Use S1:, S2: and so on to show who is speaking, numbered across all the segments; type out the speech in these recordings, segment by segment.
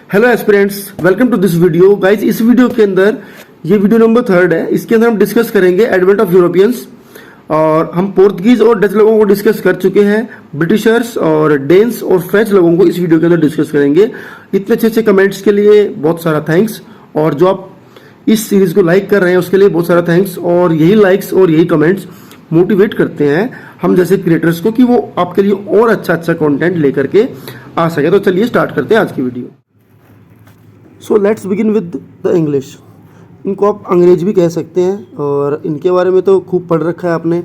S1: Hello aspirants, welcome to this video guys. इस video के अंदर ये वीडियो नंबर 3 है। इसके अंदर हम डिस्कस करेंगे एडवेंट ऑफ यूरोपियंस। और हम पोर्तुगीज और डच लोगों को डिस्कस कर चुके हैं, ब्रिटिशर्स और डेन्स और फ्रेंच लोगों को इस वीडियो के अंदर डिस्कस करेंगे। इतने अच्छे अच्छे कमेंट्स के लिए बहुत सारा थैंक्स, और जो आप इस सीरीज को लाइक कर रहे हैं उसके लिए बहुत सारा थैंक्स। और यही लाइक्स और यही कमेंट्स मोटिवेट करते हैं हम जैसे क्रिएटर्स को कि वो आपके लिए और अच्छा अच्छा कंटेंट लेकर के आ सके। तो चलिए स्टार्ट करते हैं आज की video. So let's begin with the English. इनको आप अंग्रेज भी कह सकते हैं, और इनके बारे में तो खूब पढ़ रखा है आपने।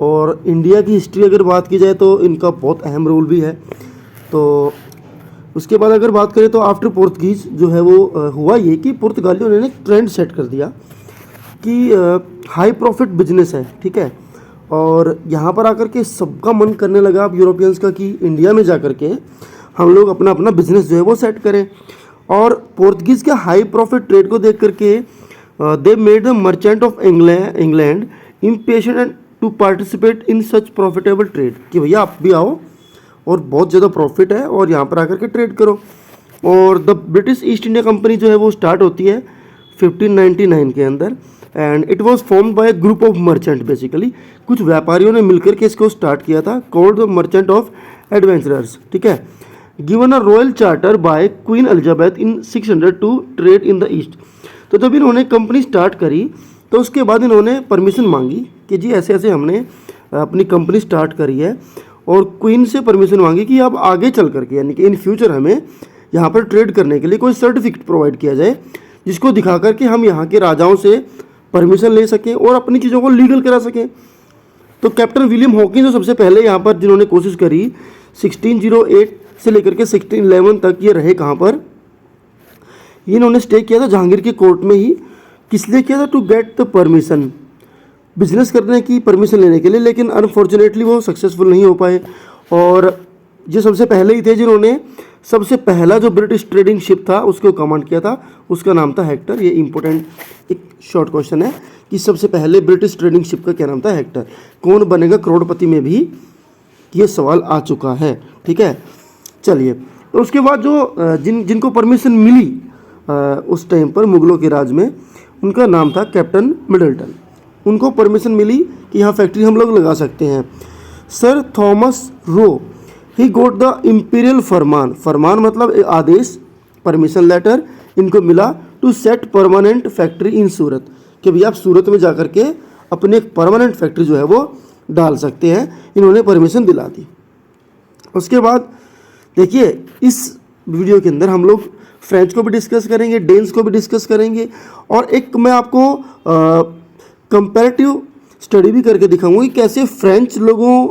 S1: और इंडिया की हिस्ट्री अगर बात की जाए तो इनका बहुत अहम रोल भी है। तो उसके बाद अगर बात करें तो आफ्टर पोर्तुगीज जो है वो हुआ ये कि पुर्तगालियों ने ट्रेंड सेट कर दिया कि हाई प्रॉफिट बिजनेस है, ठीक है। और यहाँ पर आकर के सबका मन करने लगा अब यूरोपियंस का कि इंडिया में जा कर के हम लोग अपना अपना बिजनेस जो है वो सेट करें। और पोर्तुगीज के हाई प्रॉफिट ट्रेड को देख करके they made the merchant of England impatient to participate in such profitable trade, कि भैया आप भी आओ और बहुत ज़्यादा प्रॉफिट है और यहाँ पर आकर के ट्रेड करो। और the British East India company जो है वो स्टार्ट होती है 1599 के अंदर, and it was formed by group of merchant. Basically कुछ व्यापारियों ने मिलकर के इसको स्टार्ट किया था, called the merchant of adventurers, ठीक है। Given a royal charter by Queen Elizabeth in 600 to trade in the East. तो जब इन्होंने कंपनी स्टार्ट करी तो उसके बाद इन्होंने परमिशन मांगी कि जी ऐसे ऐसे हमने अपनी कंपनी स्टार्ट करी है, और क्वीन से परमिशन मांगी कि अब आगे चल करके यानी कि इन फ्यूचर हमें यहाँ पर ट्रेड करने के लिए कोई सर्टिफिकेट प्रोवाइड किया जाए जिसको दिखा करके हम यहाँ के राजाओं से परमिशन ले सकें और अपनी चीज़ों को लीगल करा सकें। तो कैप्टन विलियम हॉकिंस जो सबसे पहले यहाँ पर जिन्होंने कोशिश करी 1608 से लेकर के 1611 तक ये रहे कहाँ पर, इन्होंने स्टे किया था जहांगीर के कोर्ट में ही। किस लिए किया था? To get the permission, business करने की परमिशन लेने के लिए। लेकिन अनफॉर्चुनेटली वो सक्सेसफुल नहीं हो पाए। और ये सबसे पहले ही थे जिन्होंने सबसे पहला जो ब्रिटिश ट्रेडिंग शिप था उसको कमांड किया था, उसका नाम था हेक्टर। ये इंपॉर्टेंट एक शॉर्ट क्वेश्चन है कि सबसे पहले ब्रिटिश ट्रेडिंग शिप का क्या नाम था? हेक्टर। कौन बनेगा करोड़पति में भी ये सवाल आ चुका है, ठीक है। चलिए, तो उसके बाद जो जिनको परमिशन मिली उस टाइम पर मुगलों के राज में, उनका नाम था कैप्टन मिडल्टन। उनको परमिशन मिली कि यहाँ फैक्ट्री हम लोग लगा सकते हैं। Sir Thomas Roe he got the imperial फरमान, फरमान मतलब आदेश, परमिशन लेटर इनको मिला to set permanent factory in Surat, कि भैया आप सूरत में जाकर के अपने एक परमानेंट फैक्ट्री जो है वो डाल सकते हैं। इन्होंने परमिशन दिला दी। उसके बाद देखिए इस वीडियो के अंदर हम लोग फ्रेंच को भी डिस्कस करेंगे, डेन्स को भी डिस्कस करेंगे, और एक मैं आपको कंपैरेटिव स्टडी भी करके दिखाऊंगा कि कैसे फ्रेंच लोगों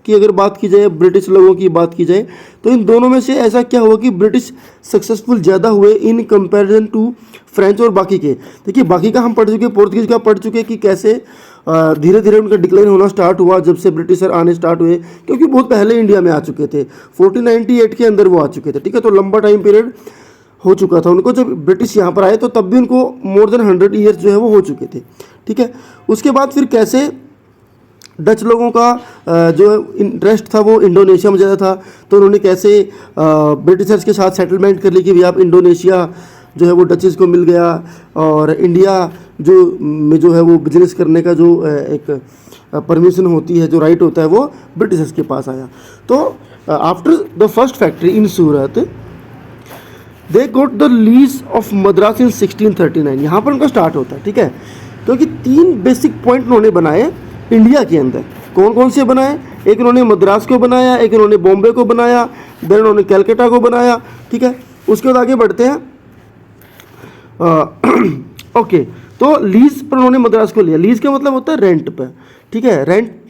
S1: की अगर बात की जाए, ब्रिटिश लोगों की बात की जाए, तो इन दोनों में से ऐसा क्या हुआ कि ब्रिटिश सक्सेसफुल ज़्यादा हुए इन कंपैरिजन टू फ्रेंच और बाकी के। देखिए बाकी का हम पढ़ चुके, पोर्तुगीज़ का पढ़ चुके कि कैसे धीरे धीरे उनका डिक्लाइन होना स्टार्ट हुआ जब से ब्रिटिशर आने स्टार्ट हुए, क्योंकि बहुत पहले इंडिया में आ चुके थे। 1498 के अंदर वो आ चुके थे, ठीक है। तो लंबा टाइम पीरियड हो चुका था उनको। जब ब्रिटिश यहाँ पर आए तो तब भी उनको मोर देन 100 ईयर्स जो है वो हो चुके थे, ठीक है। उसके बाद फिर कैसे डच लोगों का जो इंटरेस्ट था वो इंडोनेशिया में ज़्यादा था, तो उन्होंने कैसे ब्रिटिशर्स के साथ सेटलमेंट कर ली कि भी आप इंडोनेशिया जो है वो डचेस को मिल गया, और इंडिया जो है वो बिजनेस करने का जो एक परमिशन होती है, जो राइट होता है, वो ब्रिटिशर्स के पास आया। तो after the first factory in Surat they got the lease of Madras in 1639, यहाँ पर उनका स्टार्ट होता है, ठीक है। क्योंकि 3 बेसिक पॉइंट उन्होंने बनाए इंडिया के अंदर। कौन कौन से बनाए? एक उन्होंने मद्रास को बनाया, एक उन्होंने बॉम्बे को बनाया, देन उन्होंने कैलकाटा को बनाया, ठीक है। उसके बाद आगे बढ़ते हैं। ओके, तो लीज पर उन्होंने मद्रास को लिया। लीज का मतलब होता है रेंट पर, ठीक है। रेंट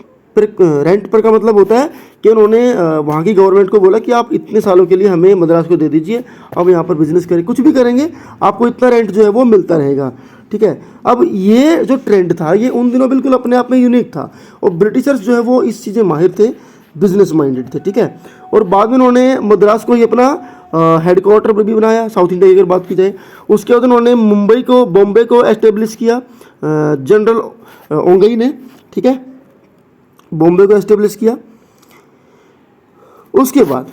S1: पर का मतलब होता है कि उन्होंने वहाँ की गवर्नमेंट को बोला कि आप इतने सालों के लिए हमें मद्रास को दे दीजिए, अब यहाँ पर बिजनेस करें, कुछ भी करेंगे, आपको इतना रेंट जो है वो मिलता रहेगा, ठीक है। अब ये जो ट्रेंड था ये उन दिनों बिल्कुल अपने आप में यूनिक था, और ब्रिटिशर्स जो है वो इस चीज़ें माहिर थे, बिजनेस माइंडेड थे, ठीक है। और बाद में उन्होंने मद्रास को ही अपना हेडक्वार्टर भी बनाया, साउथ इंडिया की अगर बात की जाए। उसके बाद उन्होंने बॉम्बे को एस्टेब्लिश किया जनरल ओंगई ने, ठीक है, बॉम्बे को एस्टेब्लिश किया। उसके बाद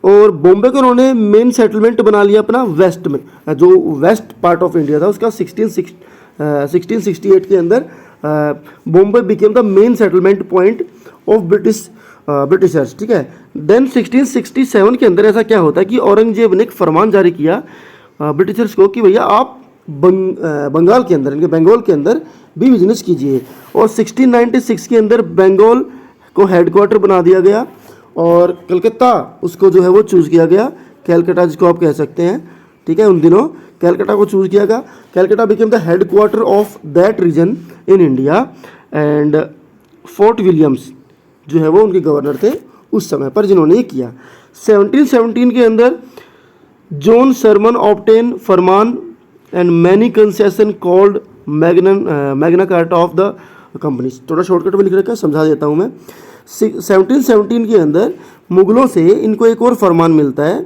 S1: और बॉम्बे को उन्होंने मेन सेटलमेंट बना लिया अपना वेस्ट में, जो वेस्ट पार्ट ऑफ इंडिया था उसका 1668 के अंदर Bombay became the main settlement point of Britishers, ठीक है। देन 1667 के अंदर ऐसा क्या होता है कि औरंगजेब ने एक फरमान जारी किया ब्रिटिशर्स को कि भैया आप बंगाल के अंदर, इनके बंगाल के अंदर भी बिजनेस कीजिए। और 1696 के अंदर बंगाल को हेडक्वार्टर बना दिया गया और कलकत्ता उसको जो है वो चूज़ किया गया, कैलकाटा जिसको आप कह सकते हैं, ठीक है। उन दिनों कैलकाटा को चूज़ किया गया। Calcutta became the headquarter of that region in India and Fort Williams जो है वो उनके गवर्नर थे उस समय पर जिन्होंने ये किया। 1717 के अंदर जॉन सरमन ऑब्टेन फरमान and many concession called Magna Carta of the companies. थोड़ा शॉर्टकट में लिख रखा है, समझा देता हूँ मैं। 1717 के अंदर मुगलों से इनको एक और फरमान मिलता है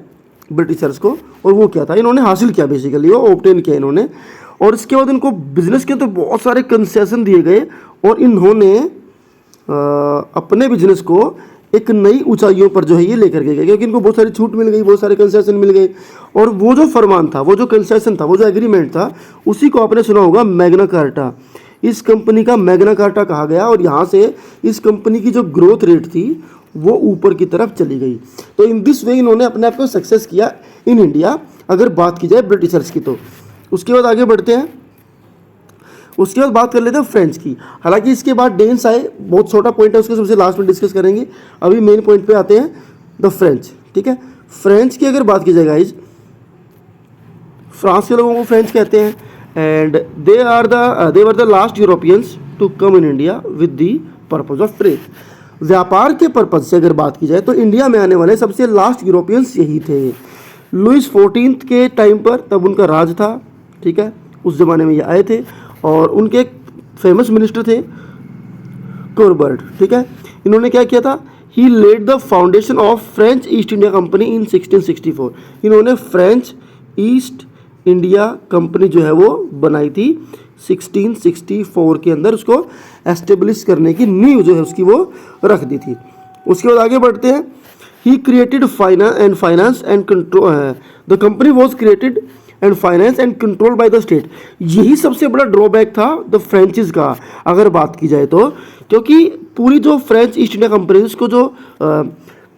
S1: ब्रिटिशर्स को, और वो क्या था, इन्होंने हासिल किया बेसिकली, वो ऑब्टेन किया इन्होंने। और इसके बाद इनको बिजनेस के तो बहुत सारे कंसेशन दिए गए और इन्होंने अपने बिजनेस को एक नई ऊंचाइयों पर जो है ये लेकर के गए, क्योंकि इनको बहुत सारी छूट मिल गई, बहुत सारे कंसेशन मिल गए। और वो जो फरमान था, वो जो कंसेशन था, वो जो एग्रीमेंट था, उसी को आपने सुना होगा मैग्ना कार्टा। इस कंपनी का मैग्ना कार्टा कहा गया और यहाँ से इस कंपनी की जो ग्रोथ रेट थी वो ऊपर की तरफ चली गई। तो इन दिस वे इन्होंने अपने आप को सक्सेस किया इन इंडिया, अगर बात की जाए ब्रिटिशर्स की। तो उसके बाद आगे बढ़ते हैं, उसके बाद बात कर लेते हैं फ्रेंच की। हालांकि इसके बाद डेन्स आए, बहुत छोटा पॉइंट है, उसके सबसे लास्ट में डिस्कस करेंगे। अभी मेन पॉइंट पे आते हैं, द फ्रेंच, ठीक है। फ्रेंच की अगर बात की जाए गाइज, फ्रांस के लोगों को फ्रेंच कहते हैं and they were the last Europeans to come in India with the purpose of trade. व्यापार के पर्पज से अगर बात की जाए तो इंडिया में आने वाले सबसे लास्ट यूरोपियंस यही थे। लुइस 14 के टाइम पर तब उनका राज था, ठीक है, उस ज़माने में ये आए थे और उनके एक फेमस मिनिस्टर थे कोरबर्ट, ठीक है। इन्होंने क्या किया था, he laid the foundation of French East India Company in 1664। इन्होंने फ्रेंच ईस्ट इंडिया कंपनी जो है वो बनाई थी 1664 के अंदर, उसको एस्टेब्लिश करने की नींव जो है उसकी वो रख दी थी। उसके बाद आगे बढ़ते हैं, he created finance and control, the company was created and finance and control by the state. यही सबसे बड़ा ड्रॉबैक था द फ्रेंचेस का अगर बात की जाए तो, क्योंकि पूरी जो फ्रेंच ईस्ट इंडिया कंपनी उसको जो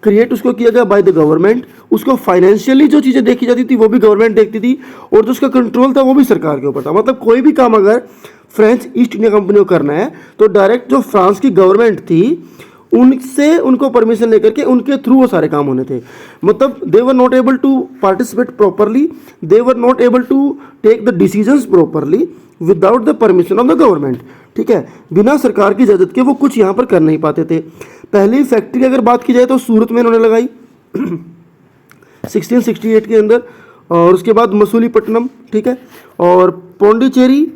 S1: क्रिएट उसको किया गया बाय द गवर्नमेंट, उसको फाइनेंशियली जो चीज़ें देखी जाती थी वो भी गवर्नमेंट देखती थी और जो उसका कंट्रोल था वो भी सरकार के ऊपर था। मतलब कोई भी काम अगर फ्रेंच ईस्ट इंडिया कंपनी को करना है तो डायरेक्ट जो फ्रांस की गवर्नमेंट थी उनसे उनको परमिशन लेकर के उनके थ्रू वो सारे काम होने थे। मतलब they were not able to participate properly, they were not able to take the decisions properly without the permission of the government, ठीक है। बिना सरकार की इजाज़त के वो कुछ यहाँ पर कर नहीं पाते थे। पहली फैक्ट्री अगर बात की जाए तो सूरत में इन्होंने लगाई 1668 के अंदर, और उसके बाद मसूलीपट्टनम, ठीक है, और पौंडीचेरी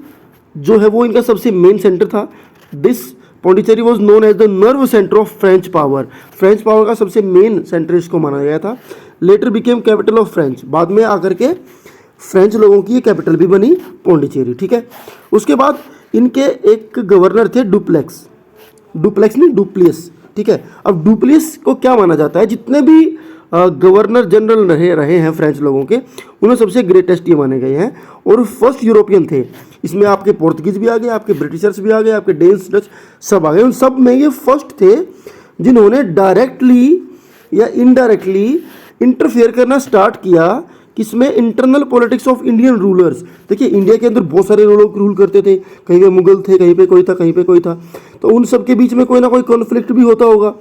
S1: जो है वो इनका सबसे मेन सेंटर था। This Pondicherry was known as the nerve centre of French power. French power का सबसे मेन सेंटर इसको माना गया था। Later became capital of French, बाद में आकर के फ्रेंच लोगों की ये कैपिटल भी बनी पौंडीचेरी, ठीक है। उसके बाद इनके एक गवर्नर थे डुप्लेक्स नहीं डुप्लियस, ठीक है। अब डुप्लियस को क्या माना जाता है, जितने भी गवर्नर जनरल रहे हैं फ्रेंच लोगों के, उन्हें सबसे ग्रेटेस्ट ये माने गए हैं और फर्स्ट यूरोपियन थे। इसमें आपके पोर्तुगीज भी आ गए, आपके ब्रिटिशर्स भी आ गए, आपके डेन्स डच सब आ गए। उन सब में ये फर्स्ट थे जिन्होंने डायरेक्टली या इनडायरेक्टली इंटरफेयर करना स्टार्ट किया किसमें, internal politics of Indian rulers. देखिए इंडिया के अंदर बहुत सारे लोग रूल करते थे, कहीं पे मुगल थे, कहीं पे कोई था, कहीं पे कोई था, तो उन सब के बीच में कोई ना कोई कॉन्फ्लिक्ट भी होता होगा।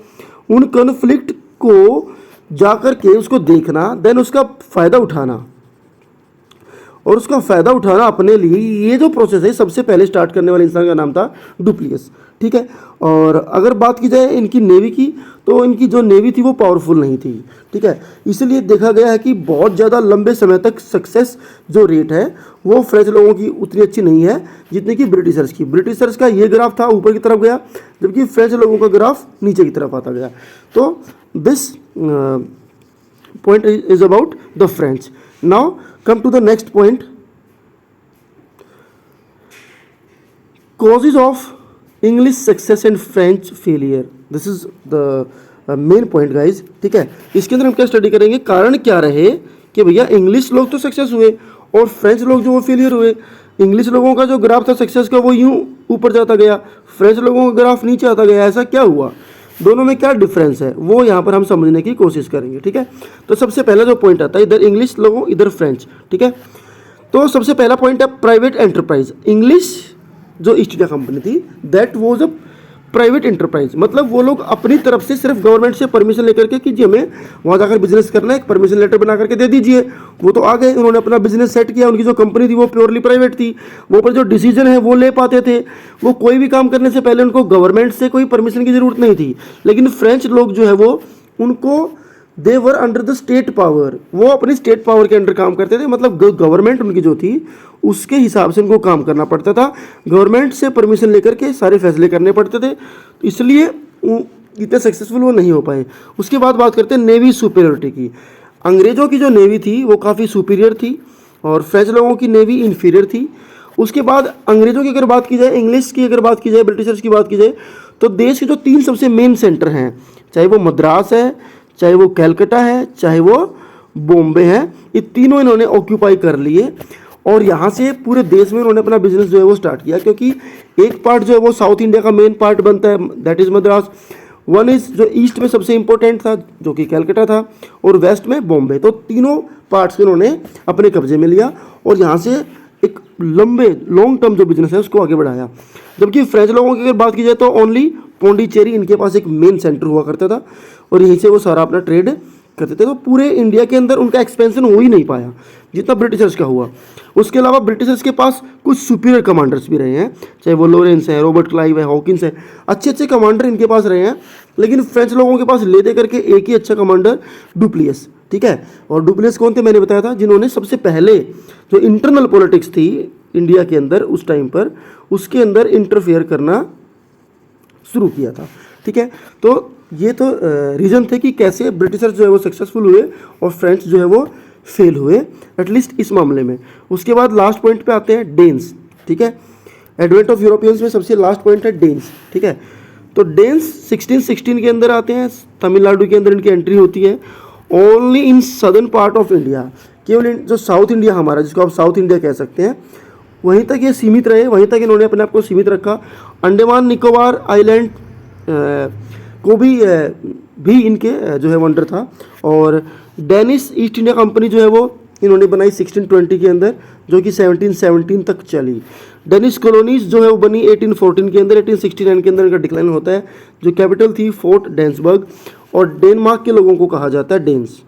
S1: उन कॉन्फ्लिक्ट को जाकर के उसको देखना, देन उसका फ़ायदा उठाना और उसका फ़ायदा उठाना अपने लिए, ये जो प्रोसेस है सबसे पहले स्टार्ट करने वाले इंसान का नाम था डुप्लियस, ठीक है। और अगर बात की जाए इनकी नेवी की तो इनकी जो नेवी थी वो पावरफुल नहीं थी, ठीक है। इसलिए देखा गया है कि बहुत ज़्यादा लंबे समय तक सक्सेस जो रेट है वो फ्रेंच लोगों की उतनी अच्छी नहीं है जितनी कि ब्रिटिशर्स की। ब्रिटिशर्स का ये ग्राफ था ऊपर की तरफ गया, जबकि फ्रेंच लोगों का ग्राफ नीचे की तरफ आता गया। तो this point is about the French. Now come to the next point, causes of English success and French failure. This is the main point guys, ठीक है। इसके अंदर हम क्या स्टडी करेंगे, कारण क्या रहे कि भैया इंग्लिश लोग तो सक्सेस हुए और फ्रेंच लोग जो वो फेलियर हुए। इंग्लिश लोगों का जो ग्राफ था सक्सेस का वो यूं ऊपर जाता गया, फ्रेंच लोगों का ग्राफ नीचे आता गया, ऐसा क्या हुआ, दोनों में क्या डिफरेंस है वो यहाँ पर हम समझने की कोशिश करेंगे, ठीक है। तो सबसे पहला जो पॉइंट आता है, इधर इंग्लिश लोगों इधर फ्रेंच, ठीक है। तो सबसे पहला पॉइंट है प्राइवेट एंटरप्राइज। इंग्लिश जो ईस्ट इंडिया कंपनी थी that was a private enterprise, मतलब वो लोग अपनी तरफ से सिर्फ गवर्नमेंट से परमिशन लेकर के कि जी हमें वहाँ जाकर बिजनेस करना है, एक परमिशन लेटर बना करके दे दीजिए। वो तो आ गए, उन्होंने अपना बिजनेस सेट किया। उनकी जो कंपनी थी वो प्योरली प्राइवेट थी, वो पर जो डिसीजन है वो ले पाते थे। वो कोई भी काम करने से पहले उनको गवर्नमेंट से कोई परमिशन की जरूरत नहीं थी। लेकिन फ्रेंच लोग जो है वो उनको they were under the state power, वो अपनी स्टेट पावर के अंडर काम करते थे, मतलब गवर्नमेंट उनकी जो थी उसके हिसाब से उनको काम करना पड़ता था। गवर्नमेंट से परमिशन लेकर के सारे फैसले करने पड़ते थे, इसलिए इतने सक्सेसफुल वो नहीं हो पाए। उसके बाद बात करते हैं नेवी सुपीरियरिटी की। अंग्रेज़ों की जो नेवी थी वो काफ़ी सुपीरियर थी और फ्रेंच लोगों की नेवी इन्फीरियर थी। उसके बाद अंग्रेज़ों की अगर बात की जाए, इंग्लिश की अगर बात की जाए, ब्रिटिशर्स की बात की जाए, तो देश के जो 3 सबसे मेन सेंटर हैं, चाहे वो मद्रास है, चाहे वो कैलकाटा है, चाहे वो बॉम्बे है, ये तीनों इन्होंने ऑक्यूपाई कर लिए और यहाँ से पूरे देश में उन्होंने अपना बिजनेस जो है वो स्टार्ट किया। क्योंकि एक पार्ट जो है वो साउथ इंडिया का मेन पार्ट बनता है, that is Madras. One is जो ईस्ट में सबसे इंपॉर्टेंट था जो कि कैलकाटा था, और वेस्ट में बॉम्बे। तो तीनों पार्ट्स इन्होंने अपने कब्जे में लिया और यहाँ से एक लॉन्ग टर्म जो बिजनेस है उसको आगे बढ़ाया। जबकि फ्रेंच लोगों की अगर बात की जाए तो ओनली पौंडीचेरी इनके पास एक मेन सेंटर हुआ करता था और यहीं से वो सारा अपना ट्रेड करते थे। तो पूरे इंडिया के अंदर उनका एक्सपेंशन हो ही नहीं पाया जितना ब्रिटिशर्स का हुआ। उसके अलावा ब्रिटिशर्स के पास कुछ सुपीरियर कमांडर्स भी रहे हैं, चाहे वो लॉरेंस है, रॉबर्ट क्लाइव है, हॉकिंस है, अच्छे अच्छे कमांडर इनके पास रहे हैं। लेकिन फ्रेंच लोगों के पास ले दे करके एक ही अच्छा कमांडर डुप्लियस, ठीक है। और डुप्लियस कौन थे, मैंने बताया था, जिन्होंने सबसे पहले जो इंटरनल पॉलिटिक्स थी इंडिया के अंदर उस टाइम पर, उसके अंदर इंटरफेयर करना शुरू किया था, ठीक है। तो ये तो रीज़न थे कि कैसे ब्रिटिशर्स जो है वो सक्सेसफुल हुए और फ्रेंच जो है वो फेल हुए, एटलीस्ट इस मामले में। उसके बाद लास्ट पॉइंट पे आते हैं डेन्स, ठीक है। एडवेंट ऑफ यूरोपियंस में सबसे लास्ट पॉइंट है डेन्स, ठीक है। तो डेन्स 1616 के अंदर आते हैं, तमिलनाडु के अंदर इनकी एंट्री होती है। Only in southern part of India, केवल जो साउथ इंडिया हमारा, जिसको आप साउथ इंडिया कह सकते हैं, वहीं तक ये सीमित रहे, वहीं तक इन्होंने अपने आप को सीमित रखा। अंडमान निकोबार आइलैंड को भी इनके जो है वंडर था। और डेनिश ईस्ट इंडिया कंपनी जो है वो इन्होंने बनाई 1620 के अंदर, जो कि 1717 तक चली। डेनिश कॉलोनीज जो है वो बनी 1814 के अंदर, 1869 के अंदर इनका डिक्लाइन होता है। जो कैपिटल थी फोर्ट डेंसबर्ग, और डेनमार्क के लोगों को कहा जाता है डेन्स,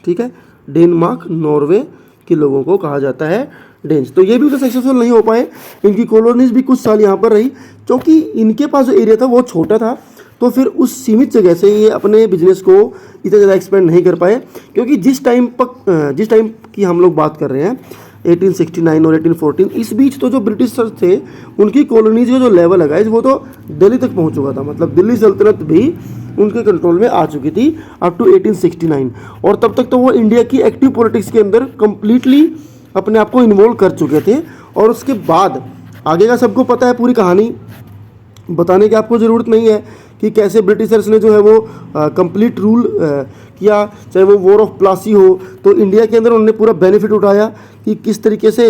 S1: ठीक है। डेनमार्क नॉर्वे के लोगों को कहा जाता है डेन्स। तो ये भी उतना सक्सेसफुल नहीं हो पाए, इनकी कॉलोनीज भी कुछ साल यहाँ पर रही, क्योंकि इनके पास जो एरिया था वो छोटा था। तो फिर उस सीमित जगह से ये अपने बिजनेस को इतना ज़्यादा एक्सपेंड नहीं कर पाए। क्योंकि जिस टाइम की हम लोग बात कर रहे हैं 1869 और 1814, इस बीच तो जो ब्रिटिशर्स थे उनकी कॉलोनीज का जो लेवल है गाइस वो तो दिल्ली तक पहुँच चुका था। मतलब दिल्ली सल्तनत भी उनके कंट्रोल में आ चुकी थी अप टू 1869, और तब तक तो वो इंडिया की एक्टिव पॉलिटिक्स के अंदर कंप्लीटली अपने आप को इन्वॉल्व कर चुके थे। और उसके बाद आगे का सबको पता है, पूरी कहानी बताने की आपको ज़रूरत नहीं है कि कैसे ब्रिटिशर्स ने जो है वो कंप्लीट रूल किया, चाहे वो वॉर ऑफ प्लासी हो, तो इंडिया के अंदर उन्होंने पूरा बेनिफिट उठाया कि किस तरीके से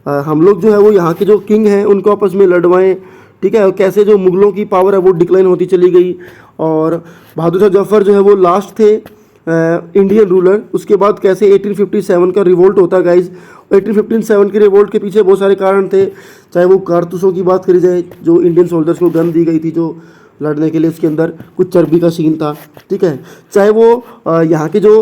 S1: हम लोग जो है वो यहाँ के जो किंग हैं उनको आपस में लड़वाएं, ठीक है। और कैसे जो मुगलों की पावर है वो डिक्लाइन होती चली गई, और बहादुर शाह जफर जो है वो लास्ट थे इंडियन रूलर। उसके बाद कैसे 1857 का रिवोल्ट होता है गाइज। 1857 के रिवोल्ट के पीछे बहुत सारे कारण थे, चाहे वो कारतूसों की बात करी जाए, जो इंडियन सोल्जर्स को गन दी गई थी जो लड़ने के लिए, इसके अंदर कुछ चर्बी का सीन था, ठीक है। चाहे वो यहाँ के जो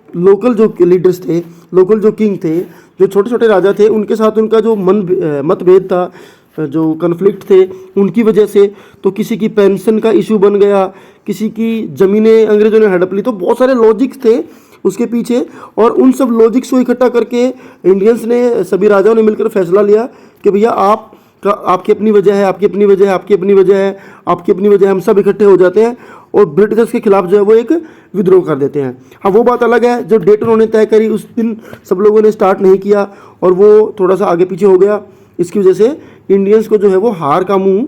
S1: लोकल जो लीडर्स थे, लोकल जो किंग थे, जो छोटे छोटे राजा थे, उनके साथ उनका जो मतभेद था, जो कन्फ्लिक्ट थे, उनकी वजह से तो किसी की पेंशन का इशू बन गया, किसी की ज़मीनें अंग्रेज़ों ने हड़प ली। तो बहुत सारे लॉजिक्स थे उसके पीछे, और उन सब लॉजिक्स को इकट्ठा करके इंडियंस ने, सभी राजाओं ने मिलकर फैसला लिया कि भैया आपकी अपनी वजह है, आपकी अपनी वजह है, आपकी अपनी वजह है, आपकी अपनी वजह है, हम सब इकट्ठे हो जाते हैं और ब्रिटिशर्स के खिलाफ जो है वो एक विद्रोह कर देते हैं। हाँ, वो बात अलग है, जो डेट उन्होंने तय करी उस दिन सब लोगों ने स्टार्ट नहीं किया और वो थोड़ा सा आगे पीछे हो गया। इसकी वजह से इंडियंस को जो है वो हार का मुंह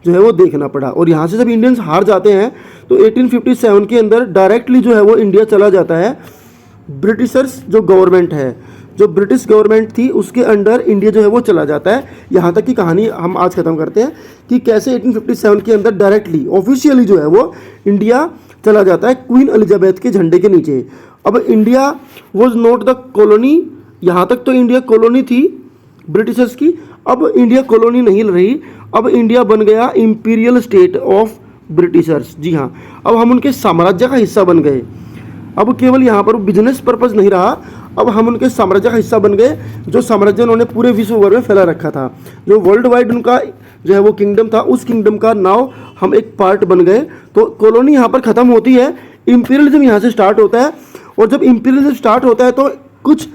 S1: जो है वो देखना पड़ा। और यहाँ से जब इंडियंस हार जाते हैं तो 1857 के अंदर डायरेक्टली जो है वो इंडिया चला जाता है। ब्रिटिशर्स जो गवर्नमेंट है, जो ब्रिटिश गवर्नमेंट थी, उसके अंडर इंडिया जो है वो चला जाता है। यहाँ तक की कहानी हम आज ख़त्म करते हैं कि कैसे 1857 के अंदर डायरेक्टली ऑफिशियली जो है वो इंडिया चला जाता है क्वीन एलिजाबेथ के झंडे के नीचे। अब India was not the colony, यहाँ तक तो इंडिया कॉलोनी थी ब्रिटिशर्स की, अब इंडिया कॉलोनी नहीं रही, अब इंडिया बन गया इंपीरियल स्टेट ऑफ ब्रिटिशर्स। जी हाँ, अब हम उनके साम्राज्य का हिस्सा बन गए। अब केवल यहाँ पर बिजनेस पर्पस नहीं रहा, अब हम उनके साम्राज्य का हिस्सा बन गए, जो साम्राज्य उन्होंने पूरे विश्व भर में फैला रखा था, जो वर्ल्ड वाइड उनका जो है वो किंगडम था, उस किंगडम का नाउ हम एक पार्ट बन गए। तो कॉलोनी यहाँ पर ख़त्म होती है, इंपीरियलिज्म यहाँ से स्टार्ट होता है। और जब इंपीरियलिज्म स्टार्ट होता है तो कुछ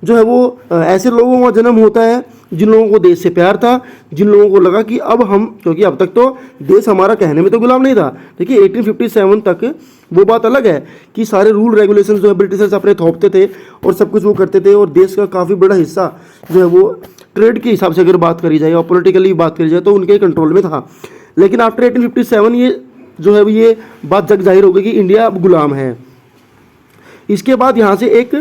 S1: जो है वो ऐसे लोगों का जन्म होता है जिन लोगों को देश से प्यार था, जिन लोगों को लगा कि अब हम, क्योंकि अब तक तो देश हमारा कहने में तो गुलाम नहीं था। देखिए 1857 तक वो बात अलग है कि सारे रूल रेगुलेशंस जो है ब्रिटिशर्स अपने थोपते थे और सब कुछ वो करते थे, और देश का काफ़ी बड़ा हिस्सा जो है वो ट्रेड के हिसाब से अगर बात करी जाए और पॉलिटिकली बात करी जाए तो उनके कंट्रोल में था। लेकिन आफ्टर 1857 ये जो है ये बात जग जाहिर हो गई कि इंडिया अब गुलाम है। इसके बाद यहाँ से एक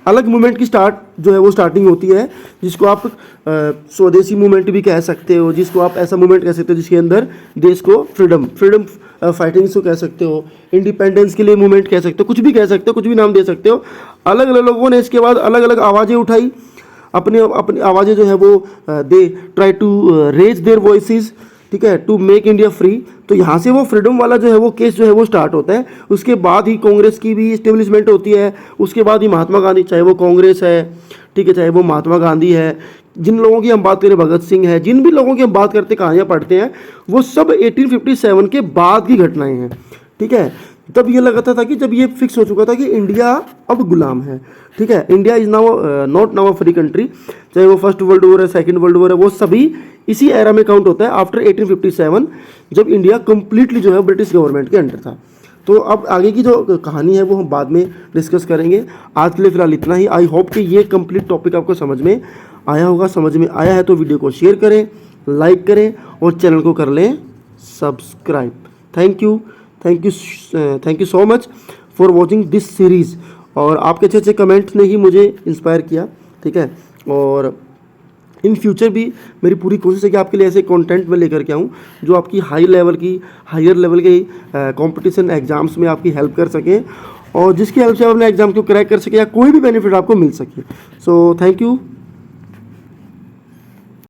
S1: अलग मूवमेंट की जो है वो स्टार्टिंग होती है, जिसको आप स्वदेशी मूवमेंट भी कह सकते हो, जिसको आप ऐसा मूवमेंट कह सकते हो जिसके अंदर देश को फ्रीडम फाइटिंग्स को कह सकते हो, इंडिपेंडेंस के लिए मूवमेंट कह सकते हो, कुछ भी कह सकते हो, कुछ भी नाम दे सकते हो। अलग अलग लोगों ने इसके बाद अलग अलग आवाज़ें उठाई, अपनी आवाज़ें जो है वो they try to raise their voices, ठीक है, टू मेक इंडिया फ्री। तो यहाँ से वो फ्रीडम वाला जो है वो केस जो है वो स्टार्ट होता है। उसके बाद ही कांग्रेस की भी इस्टेब्लिशमेंट होती है, उसके बाद ही महात्मा गांधी, चाहे वो कांग्रेस है, ठीक है, चाहे वो महात्मा गांधी है, जिन लोगों की हम बात करें, भगत सिंह है, जिन भी लोगों की हम बात करते कहानियाँ पढ़ते हैं, वो सब 1857 के बाद की घटनाएं हैं, ठीक है। तब ये लगता था कि जब ये फिक्स हो चुका था कि इंडिया अब गुलाम है, ठीक है, India is now not now a free country, चाहे वो फर्स्ट वर्ल्ड वॉर है, सेकंड वर्ल्ड वॉर है, वो सभी इसी एरा में काउंट होता है आफ्टर 1857, जब इंडिया कंप्लीटली जो है ब्रिटिश गवर्नमेंट के अंडर था। तो अब आगे की जो कहानी है वो हम बाद में डिस्कस करेंगे। आज के लिए फिलहाल इतना ही। आई होप कि ये कंप्लीट टॉपिक आपको समझ में आया होगा। समझ में आया है तो वीडियो को शेयर करें, लाइक करें और चैनल को कर लें subscribe. Thank you so much for watching this series. और आपके अच्छे अच्छे कमेंट्स ने ही मुझे इंस्पायर किया, ठीक है। और इन फ्यूचर भी मेरी पूरी कोशिश है कि आपके लिए ऐसे कंटेंट में लेकर के आऊँ जो आपकी हायर लेवल के कंपटीशन एग्जाम्स में आपकी हेल्प कर सकें, और जिसकी हेल्प से आप अपने एग्जाम को क्रैक कर सकें या कोई भी बेनिफिट आपको मिल सके। So thank you.